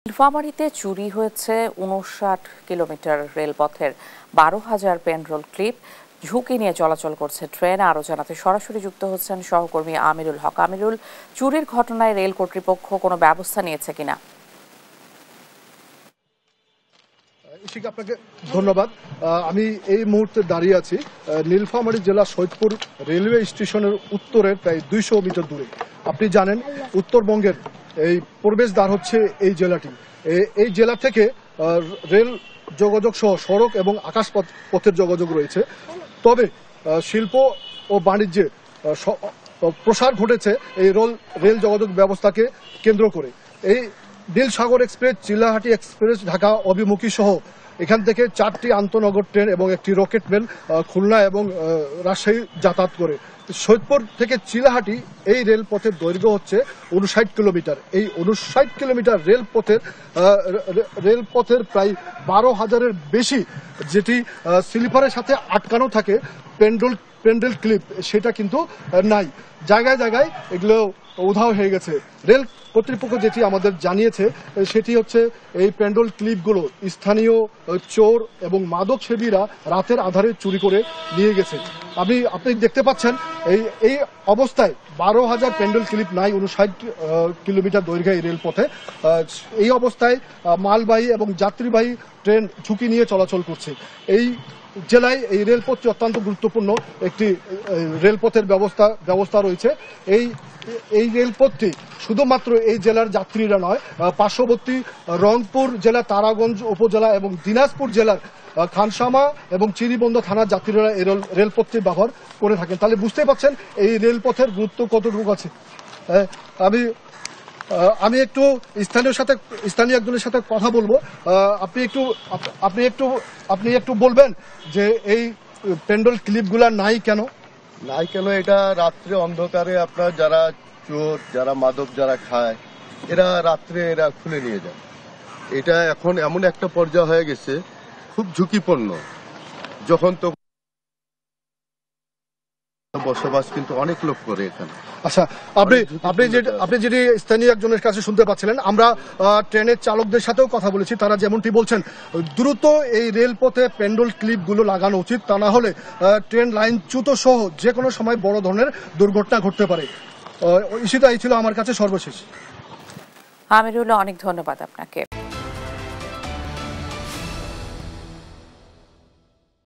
নীলফামারীতে চুরি হয়েছে ৫৯ কিলোমিটার রেলপথের ১২,০০০ পেনরোল ক্লিপ। ঝুঁকি নিয়ে চলাচল করছে ট্রেন। আরও জানাতে সরাসরি যুক্ত হচ্ছেন সহকর্মী আমিরুল হক। আমিরুল, চুরির ঘটনায় রেল কর্তৃপক্ষ কোনো ব্যবস্থা নিয়েছে কিনা? আপনাকে ধন্যবাদ। আমি এই মুহূর্তে দাঁড়িয়ে আছি নীলফামারী জেলা সৈয়দপুর রেলওয়ে স্টেশনের উত্তরে প্রায় ২০০ মিটার দূরে। আপনি জানেন উত্তরবঙ্গের এই প্রবেশদ্বার হচ্ছে এই জেলাটি। এই জেলা থেকে রেল যোগাযোগ সহ সড়ক এবং আকাশ পথের যোগাযোগ রয়েছে। তবে শিল্প ও বাণিজ্যে প্রসার ঘটেছে এই রেল যোগাযোগ ব্যবস্থাকে কেন্দ্র করে। এই নীলসাগর এক্সপ্রেস, চিলাহাটি এক্সপ্রেস ঢাকা অভিমুখী সহ এখান থেকে ৪টি আন্তনগর ট্রেন এবং একটি রকেট মেল খুলনা এবং রাজশাহী যাতায়াত করে। সৈয়দপুর থেকে চিলাহাটি এই রেলপথের দৈর্ঘ্য হচ্ছে ৫৯ কিলোমিটার। এই ৫৯ কিলোমিটার রেলপথের প্রায় ১২,০০০-এর বেশি যেটি স্লিপারের সাথে আটকানো থাকে পেন্ডেল ক্লিপ, সেটা কিন্তু নাই। জায়গায় জায়গায় এগুলো উধাও হয়ে গেছে। রেল কর্তৃপক্ষ যেটি আমাদের জানিয়েছে সেটি হচ্ছে এই পেন্ডেল ক্লিপগুলো স্থানীয় চোর এবং মাদক সেবীরা রাতের আধারে চুরি করে নিয়ে গেছে। আপনি দেখতে পাচ্ছেন এই অবস্থায় ১২,০০০ পেন্ডেল ক্লিপ নাই ৫৯ কিলোমিটার দৈর্ঘ্যে এই রেলপথে। এই অবস্থায় মালবাহী এবং যাত্রীবাহী ট্রেন ঝুঁকি নিয়ে চলাচল করছে। এই জেলায় এই রেলপথটি অত্যন্ত গুরুত্বপূর্ণ একটি রেলপথের ব্যবস্থা রয়েছে। এই রেলপথটি শুধুমাত্র এই জেলার যাত্রীরা নয়, পার্শ্ববর্তী রংপুর জেলা, তারাগঞ্জ উপজেলা এবং দিনাজপুর জেলার খানসামা এবং চিরিবন্দর থানার যাত্রীরা এই রেলপথটি ব্যবহার করে থাকেন। তাহলে বুঝতে পারছেন এই রেলপথের গুরুত্ব কতটুকু আছে। আমি একটু স্থানীয় একজনের সাথে কথা বলবো। আপনি একটু বলবেন যে এই পেন্ডেল ক্লিপগুলা নাই কেন? এটা রাত্রে অন্ধকারে আপনার যারা চোর, যারা মাদক যারা খায়, এরা রাত্রে খুলে নিয়ে যায়। এটা এখন এমন একটা পর্যায়ে হয়ে গেছে, খুব ঝুঁকিপূর্ণ। যখন তো বসবাস কিন্তু অনেক লোক করে এখানে। আচ্ছা, আপনি যেটি স্থানীয় একজনের কাছে শুনতে পাচ্ছিলেন, আমরা ট্রেনের চালকদের সাথেও কথা বলেছি। তারা যেমনটি বলছেন, দ্রুত এই রেলপথে পেন্ডেল ক্লিপগুলো লাগানো উচিত, তা না হলে ট্রেন লাইনচ্যুত সহ যে কোনো সময় বড় ধরনের দুর্ঘটনা ঘটতে পারে। এই ছিল আমার কাছে সর্বশেষ। আমিরুল, অনেক ধন্যবাদ আপনাকে।